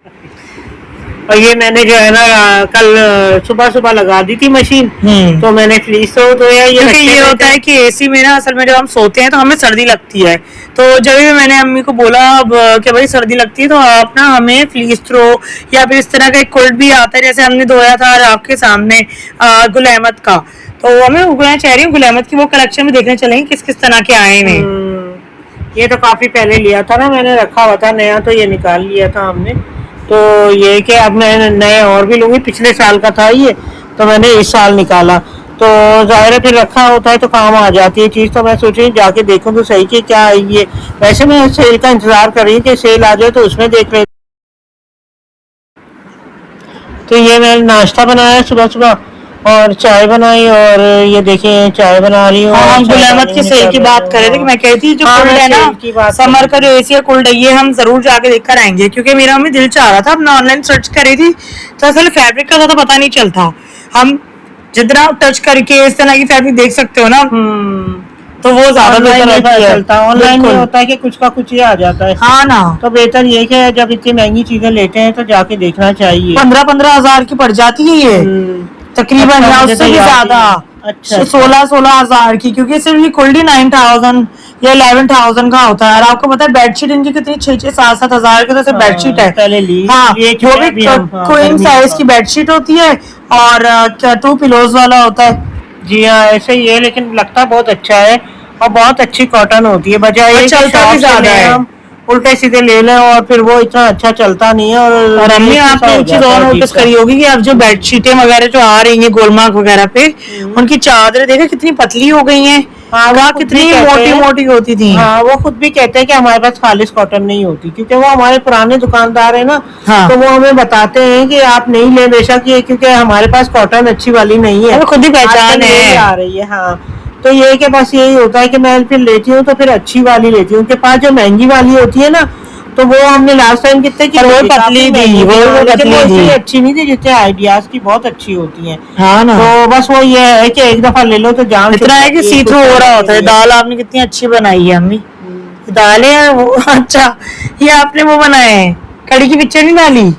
और ये मैंने जो है ना कल सुबह सुबह लगा दी थी मशीन। तो मैंने फ्लीस तो धोया। ये होता है कि एसी में ना असल में जब हम सोते हैं तो हमें सर्दी लगती है, तो जब भी मैंने अम्मी को बोला अब कि भाई सर्दी लगती है तो आप ना हमें फ्लीस थ्रो या फिर इस तरह का एक कोल्ड भी आता है, जैसे हमने धोया था आज आपके सामने गुल अहमद का, तो हमें मैं चाह रही हूँ गुल अहमद की वो कलेक्शन में देखने चलेंगे किस किस तरह के आए हैं। ये तो काफी पहले लिया था ना मैंने, रखा हुआ था नया, तो ये निकाल लिया था हमने। तो ये कि अब मैं नए और भी लूंगी, पिछले साल का था ये तो मैंने इस साल निकाला। तो जाहिर है फिर रखा होता है तो काम आ जाती है चीज़। तो मैं सोच रही जाके देखूं तो सही कि क्या है ये। वैसे मैं सेल का इंतजार कर रही हूँ कि सेल आ जाए तो उसमें देख रहे। तो ये मैंने नाश्ता बनाया सुबह सुबह और चाय बनाई, और ये देखिए चाय बना रही हूँ। हाँ, हम गुल अहमद की सेल की बात कर रहे थे कि मैं कह रही थी जो कोल्ड है ना समर का, जो एसी है कोल्ड है, ये हम जरूर जाके देख कर आएंगे, क्योंकि मेरा हमें दिल चाह रहा था। अपना ऑनलाइन सर्च कर रही थी तो असल फैब्रिक का तो पता नहीं चलता, हम जितना टच करके इस तरह की फैब्रिक देख सकते हो ना तो वो ज्यादा बेहतर चलता है। ऑनलाइन में होता है कि कुछ का कुछ ही आ जाता है। हाँ ना, तो बेहतर ये कि जब इतनी महंगी चीजें लेते हैं तो जाके देखना चाहिए। 15-15 हजार की पड़ जाती है ये तकरीबन, या उससे भी ज्यादा। अच्छा, 16-16 हजार की, क्योंकि सिर्फ ये कुल्डी 9,000 या 11,000 का होता है। और आपको पता है बेडशीट इनकी कितनी 6-7 हजार की तो सिर्फ बेडशीट है। पहले ली हाँ, वो भी क्वीन साइज की बेडशीट होती है और 2 पिलोज वाला होता है। जी हाँ, ऐसे ही है, लेकिन लगता बहुत अच्छा है और बहुत अच्छी कॉटन होती है। बजाय चलता भी ज्यादा है, उल्टे सीधे ले लें और फिर वो इतना अच्छा चलता नहीं है। और हमने आपने एक चीज और नोटिस करी होगी कि अब जो बेडशीटें वगैरह जो आ रही हैं गोलमार्क वगैरह पे, उनकी चादरें देखो कितनी पतली हो गई हैं। हाँ, वो कितनी मोटी मोटी होती थी। हाँ, वो खुद भी कहते हैं कि हमारे पास खालिश कॉटन नहीं होती, क्योंकि वो हमारे पुराने दुकानदार है ना। हाँ। तो वो हमें बताते हैं कि आप नहीं ले बेशक ये, क्योंकि हमारे पास कॉटन अच्छी वाली नहीं है। खुद ही पहचान है आ रही है। हाँ, तो ये कि बस यही होता है कि मैं फिर लेती हूँ तो फिर अच्छी वाली लेती हूँ। उनके पास जो महंगी वाली होती है ना, तो वो हमने लास्ट टाइम कितने की वो पतली थी, वो पतली थी, अच्छी नहीं थी जितने आइडियाज की बहुत अच्छी होती हैं। हाँ ना, तो बस वो ये है कि एक दफा ले लो तो जान इतना है कि सी थ्रू हो रहा होता है। दाल आपने कितनी अच्छी बनाई है अम्मी, दाल है वो। अच्छा, ये आपने वो बनाए हैं, कड़ी की पिक्चर नहीं डाली?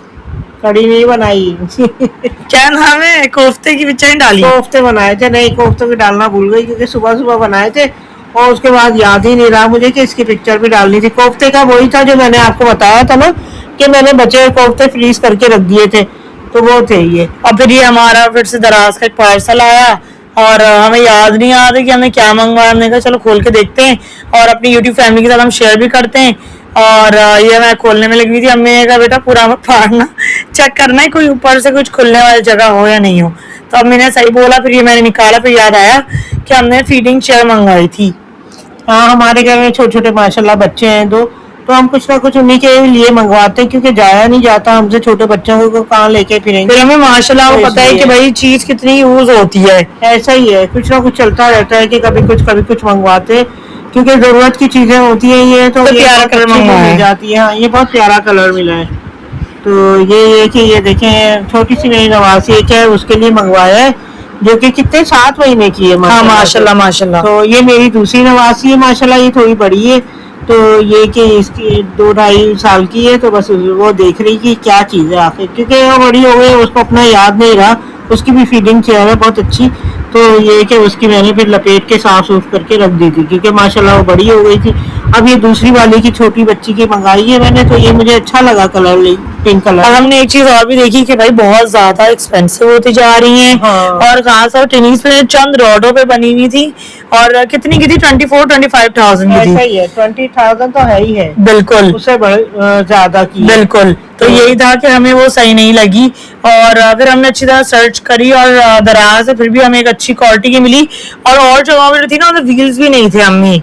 कड़ी नहीं बनाई। क्या नाम है, कोफ्ते की पिक्चर नहीं डाली? कोफ्ते बनाए थे, नहीं कोफ्ते भी डालना भूल गई क्योंकि सुबह सुबह बनाए थे और उसके बाद याद ही नहीं रहा मुझे कि इसकी पिक्चर भी डालनी थी। कोफ्ते का वही था जो मैंने आपको बताया था ना कि मैंने बचे कोफ्ते फ्रीज करके रख दिए थे, तो वो थे ये। और फिर ये हमारा फिर से दराज का एक पार्सल आया और हमें याद नहीं आ रहा कि हमने क्या मंगवाया। हमने कहा चलो खोल के देखते हैं और अपनी यूट्यूब फैमिली के साथ हम शेयर भी करते हैं। और ये मैं खोलने में लगी थी, अम्मी ने कहा बेटा पूरा मत फाड़ना, चेक करना है कोई ऊपर से कुछ खुलने वाली जगह हो या नहीं हो। तो अम्मी ने सही बोला, फिर ये मैंने निकाला, फिर याद आया कि हमने फीडिंग चेयर मंगवाई थी। हाँ, हमारे घर में छोटे छोटे माशाल्लाह बच्चे हैं दो, तो हम कुछ ना कुछ उन्हीं के लिए मंगवाते हैं, क्योंकि जाया नहीं जाता हमसे छोटे बच्चों को कहाँ लेके फिरेंगे। फिर हमें माशाल्लाह तो पता है कि भाई चीज कितनी यूज होती है। ऐसा ही है, कुछ ना कुछ चलता रहता है कि कभी कुछ मंगवाते, क्योंकि जरूरत की चीजें होती है। ये तो प्यारा कलर मिल जाती है। हाँ, ये बहुत प्यारा कलर मिला है। तो ये कि ये देखें छोटी सी मेरी नवासी एक है, उसके लिए मंगवाया है, जो कि कितने 7 महीने की है। हाँ, माशाल्लाह माशाल्लाह। तो ये मेरी दूसरी नवासी है माशाल्लाह, ये थोड़ी बड़ी है। तो ये कि इसकी 2-2.5 साल की है, तो बस वो देख रही कि क्या चीज़ है आखिर, क्योंकि वो बड़ी हो गई, उसको अपना याद नहीं रहा। उसकी भी फीडिंग चेयर है बहुत अच्छी, तो ये कि उसकी मैंने फिर लपेट के साफ सूफ करके रख दी थी, क्योंकि माशाल्लाह वो बड़ी हो गई थी। अब ये दूसरी वाली की छोटी बच्ची की मंगाई है मैंने, तो ये मुझे अच्छा लगा कलर, पिंक कलर। और हमने एक चीज और भी देखी कि भाई बहुत ज्यादा एक्सपेंसिव होती जा रही है। हाँ। और खास और टेनिस पे चंद रोडों पे बनी हुई थी, और कितनी की थी? 24-25,000 की थी। सही है, 20,000 तो है ही है, बिल्कुल उससे ज्यादा की। बिल्कुल। तो यही था कि हमें वो सही नहीं लगी, और फिर हमने अच्छी तरह सर्च करी और दराज से फिर भी हमें एक अच्छी क्वालिटी की मिली। और जगह पे थी ना उनमें व्हील्स भी नहीं थे अम्मी,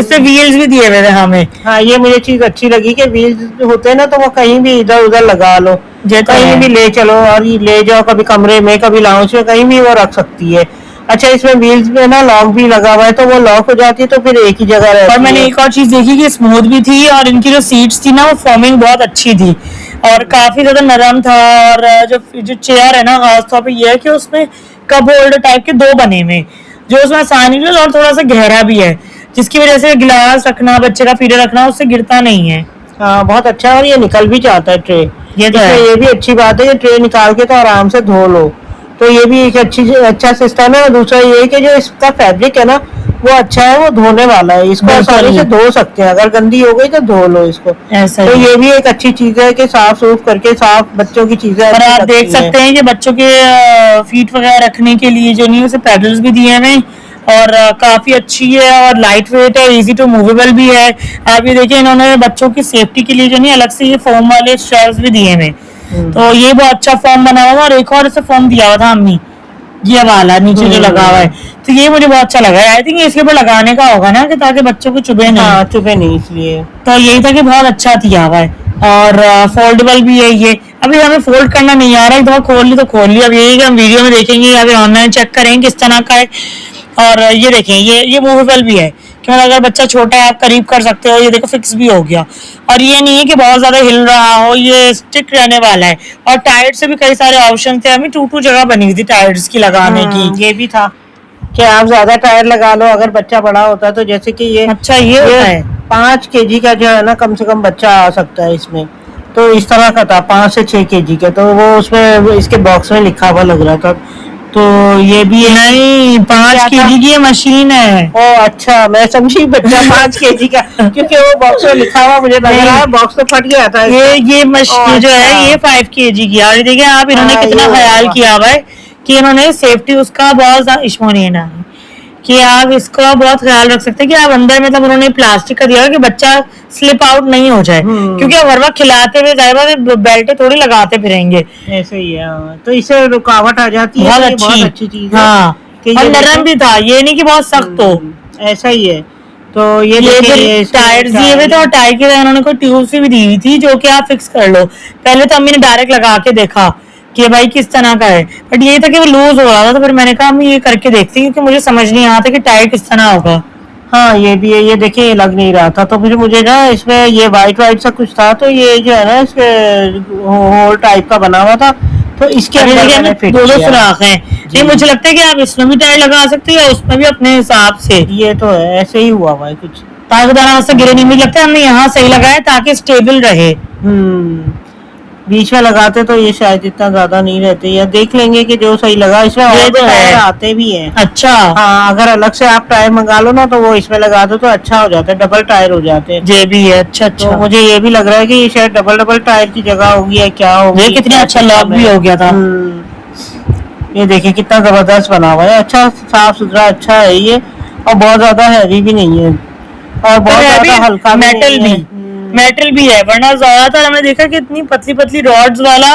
इससे व्हील्स भी दिए हुए थे हमें। हाँ, ये मुझे चीज अच्छी लगी कि व्हील्स होते हैं ना, तो वो कहीं भी इधर उधर लगा लो, कहीं भी ले चलो और ले जाओ, कभी कमरे में कभी लाउंज में कहीं भी वो रख सकती है। अच्छा, इसमें व्हील्स में ना लॉक भी लगा हुआ है, तो वो लॉक हो जाती है तो फिर एक ही जगह रहती है। और मैंने एक और चीज देखी कि स्मूथ भी थी, और इनकी जो सीट्स थी ना वो फॉर्मिंग बहुत अच्छी थी और काफी ज्यादा नरम था। और जो चेयर है ना, खासतौर पे ये है कि उसमें कप होल्डर टाइप के 2 बने हुए, जो उसमें आसानी और थोड़ा सा गहरा भी है, जिसकी वजह से गिलास रखना, बच्चे का फीडर रखना उससे गिरता नहीं है। हाँ बहुत अच्छा है, और ये निकल भी जाता है ट्रे। ये तो है। इसमें ये भी अच्छी बात है कि ट्रे निकाल के तो आराम से धो लो, तो ये भी एक अच्छा सिस्टम है। और दूसरा ये है कि जो इसका फैब्रिक है ना वो अच्छा है, वो धोने वाला है, इसको बिल्कुल। आसानी से धो सकते हैं, अगर गंदी हो गई तो धो लो इसको। ऐसा तो ही। ये भी एक अच्छी चीज है कि साफ सूफ करके साफ बच्चों की चीजें और अच्छी आप लगती देख सकते हैं कि बच्चों के फीट वगैरह रखने के लिए जो नहीं उसे पैडल्स भी दिए हैं, और काफी अच्छी है और लाइट वेट है, इजी टू मूवेबल भी है। आप ये देखिए इन्होंने बच्चों की सेफ्टी के लिए जो नहीं अलग से ये फोम वाले स्ट्रैप्स भी दिए हैं। तो ये बहुत अच्छा फॉर्म बना हुआ था, और एक और ऐसे फॉर्म दिया हुआ था अम्मी, ये वाला नीचे जो लगा हुआ है, तो ये मुझे बहुत अच्छा लगा है। आई थिंक इसके ऊपर लगाने का होगा ना, कि ताकि बच्चों को चुभे नहीं। हाँ चुभे नहीं, इसलिए तो यही था कि बहुत अच्छा दिया हुआ है, और फोल्डेबल भी है ये। अभी हमें फोल्ड करना नहीं आ रहा है, एक दफा खोल ली तो खोल ली। अब यही कि हम वीडियो में देखेंगे या फिर ऑनलाइन चेक करेंगे किस तरह का है। और ये देखें, ये मूवेबल भी है, कि मतलब अगर बच्चा छोटा है आप करीब कर सकते हो। ये देखो फिक्स भी हो गया, और ये नहीं है कि बहुत ज्यादा हिल रहा हो, ये स्टिक रहने वाला है। और टायर्स से भी कई सारे ऑप्शन थे, हमें 2 जगह बनी हुई थी टायर्स की लगाने की। ये भी था कि आप ज्यादा टायर लगा लो अगर बच्चा बड़ा होता है, तो जैसे कि ये अच्छा ये होता है। 5 kg का जो है ना कम से कम बच्चा आ सकता है इसमें, तो इस तरह का था 5 से 6 kg का, तो वो उसमें इसके बॉक्स में लिखा हुआ लग रहा था। तो ये भी नहीं, 5 क्या था? kg की ये मशीन है। ओ अच्छा, मैं समझी बच्चा 5 kg का, क्योंकि वो बॉक्स में लिखा हुआ मुझे नजर आया, बॉक्स तो फट गया था ये मशीन जो है अच्छा। ये 5 kg की। और ये देखिए आप, इन्होंने हाँ, कितना ये ख्याल हुआ। किया हुआ है, कि इन्होंने सेफ्टी उसका बहुत ज्यादा इश्मोनियना है, कि आप इसका बहुत ख्याल रख सकते हैं कि आप अंदर, मतलब उन्होंने प्लास्टिक का दिया कि बच्चा स्लिप आउट नहीं हो जाए, क्योंकि आप हर वक्त खिलाते हुए जाए बेल्ट थोड़ी लगाते फिरेंगे। ऐसे ही है, हाँ। तो इससे रुकावट आ जाती है, बहुत तो ये बहुत अच्छी। अच्छी चीज है हाँ, कि और ये नरम देखो। भी था, ये नहीं कि बहुत सख्त हो। ऐसा ही है। तो ये ये देखिए, फिर ये इसके टायर्स दिए हुए थे, और टायर की इन्होंने कोई ट्यूब सी भी दी हुई थी, जो कि आप फिक्स कर लो। पहले तो अम्मी ने डायरेक्ट लगा के देखा कि भाई किस तरह का है, बट ये था कि वो लूज हो रहा था, तो फिर मैंने कहा अम्मी ये करके देखती, क्योंकि मुझे समझ नहीं आता कि टायर किस तरह होगा। हाँ ये भी है, ये देखिए ये लग नहीं रहा था, तो मुझे ना इसमें ये वाइट वाइट सा कुछ था, तो ये जो है ना इसके होल टाइप का बना हुआ था, तो इसके अभी अंदर देखिए मैंने हमें फिट 2 किया। सुराख हैं। नहीं, मुझे लगता है कि आप इसमें भी टायर लगा सकते हो, या उसमें भी अपने हिसाब से, ये तो है, ऐसे ही हुआ हुआ है कुछ। ताकि दाना उससे गिरे नहीं। मुझे लगता है हमने यहाँ सही लगाया ताकि स्टेबल रहे। बीच में लगाते तो ये शायद इतना ज्यादा नहीं रहते, या देख लेंगे कि जो सही लगा। इसमें और ये भी तो टायर है। आते भी हैं। अच्छा। हाँ अगर अलग से आप टायर मंगा लो ना, तो वो इसमें लगा दो तो अच्छा हो जाता है, डबल टायर हो जाते हैं। ये भी है। अच्छा तो अच्छा। मुझे ये भी लग रहा है कि ये शायद डबल डबल टायर की जगह होगी या क्या होगी। ये कितना अच्छा लॉक भी हो गया था। ये देखिए कितना जबरदस्त बना हुआ है, अच्छा साफ सुथरा अच्छा है ये, और बहुत ज्यादा हैवी भी नहीं है, और बहुत ज्यादा हल्का भी मेटल नहीं भी है। मेटल भी है, वरना ज्यादातर हमने देखा कि इतनी पतली पतली रॉड्स वाला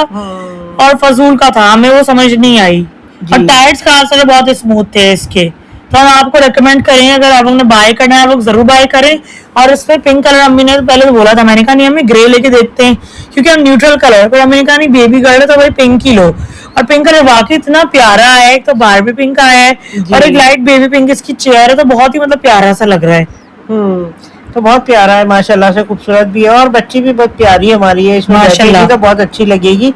और फजूल का था, हमें वो समझ नहीं आई। और टायर्स खास तरह बहुत स्मूथ थे इसके, तो हम आपको रेकमेंड करेंगे, अगर आप लोग ने बाय करना है आप लोग जरूर बाय करें। और इस पे पिंक कलर अम्मी ने तो पहले तो बोला था, मैंने कहा नहीं हमें ग्रे लेके देखते हैं, क्योंकि हम न्यूट्रल कलर, पर अम्मी ने कहा नहीं बेबी गर्ल है तो भाई पिंक ही लो। और पिंक कलर वाकई इतना प्यारा है, एक तो बारबी पिंक आया है और एक लाइट बेबी पिंक इसकी चेयर है, तो बहुत ही मतलब प्यारा सा लग रहा है। तो बहुत प्यारा है माशाल्लाह से, खूबसूरत भी है, और बच्ची भी बहुत प्यारी हमारी है, इसमें बैठेगी तो बहुत अच्छी लगेगी।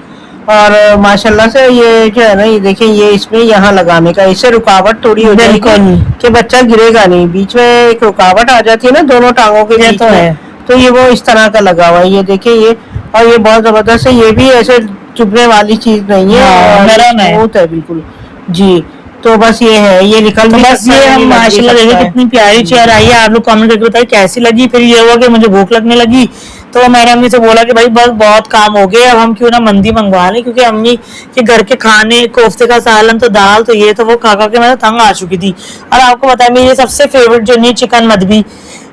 और माशाल्लाह से ये जो है ना, ये देखें, ये इसमें यहाँ लगाने का, इससे रुकावट थोड़ी हो जाएगी कि बच्चा गिरेगा नहीं। बीच में एक रुकावट आ जाती है ना दोनों टांगों के बीच में, तो ये वो इस तरह का लगा हुआ है, ये देखिए ये। और ये बहुत जबरदस्त है, ये भी ऐसे चुभने वाली चीज नहीं है, नरम है बिल्कुल जी। तो बस ये है, ये निकल तो बस ये हम माशाल्लाह देखिए कितनी प्यारी चेयर आई है। आप लोग कमेंट करके बताइए कैसी लगी। फिर ये हुआ कि मुझे भूख लगने लगी, तो मैंने अम्मी से बोला कि भाई बस बहुत काम हो गया, अब हम क्यों ना मंदी मंगवा लें, क्योंकि अम्मी के घर के खाने कोफ्ते का सालन तो दाल तो ये तो वो खा खा के मैं तंग आ चुकी थी। और आपको पता है मेरी सबसे फेवरेट जो नहीं चिकन मदबी,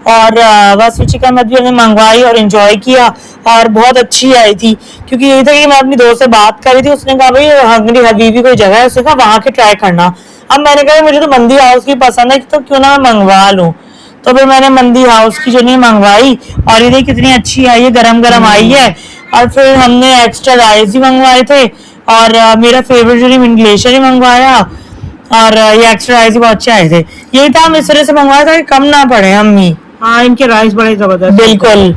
और बस चिकन मदबी हमने मंगवाई और एंजॉय किया, और बहुत अच्छी आई थी। क्योंकि यही था कि मैं अपनी दोस्त से बात कर रही थी, उसने कहा भाई हंगरी हबीबी कोई जगह है, उसने कहा वहां के ट्राई करना। अब मैंने कहा मुझे तो मंदी हाउस की पसंद है, तो क्यों ना मैं मंगवा लूं। तो फिर मैंने मंदी हाउस की जो नहीं मंगवाई, और ये कितनी अच्छी आई है, गरम गरम आई है। और फिर हमने एक्स्ट्रा राइस भी मंगवाए थे, और मेरा फेवरेट जो नहीं ग्लेशियर ही मंगवाया, और ये एक्स्ट्रा राइस भी बहुत अच्छे आए थे। यही था, हम इस तरह से मंगवाया था कि कम ना पड़े अम्मी। हाँ इनके राइस बड़े जबरदस्त बिल्कुल।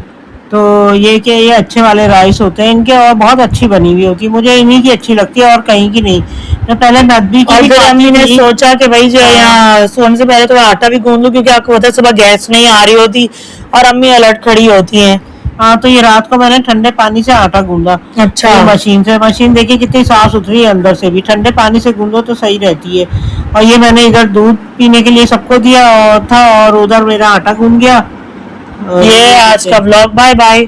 तो ये कि ये अच्छे वाले राइस होते हैं इनके, और बहुत अच्छी बनी हुई होती है, मुझे इन्हीं की अच्छी लगती है और कहीं की नहीं। तो पहले नदबी की, और फिर अम्मी ने सोचा कि भाई जो यहाँ सोने से पहले तो आटा भी गूंद लूं, क्योंकि आपको पता है सुबह गैस नहीं आ रही होती और अम्मी अलर्ट खड़ी होती हैं। हाँ, तो ये रात को मैंने ठंडे पानी से आटा गूंदा। अच्छा। ये मशीन से, मशीन देखिए कितनी साफ सुथरी है अंदर से भी, ठंडे पानी से गूंदो तो सही रहती है। और ये मैंने इधर दूध पीने के लिए सबको दिया और था, और उधर मेरा आटा गूंद गया। ये आज का व्लॉग, बाय बाय।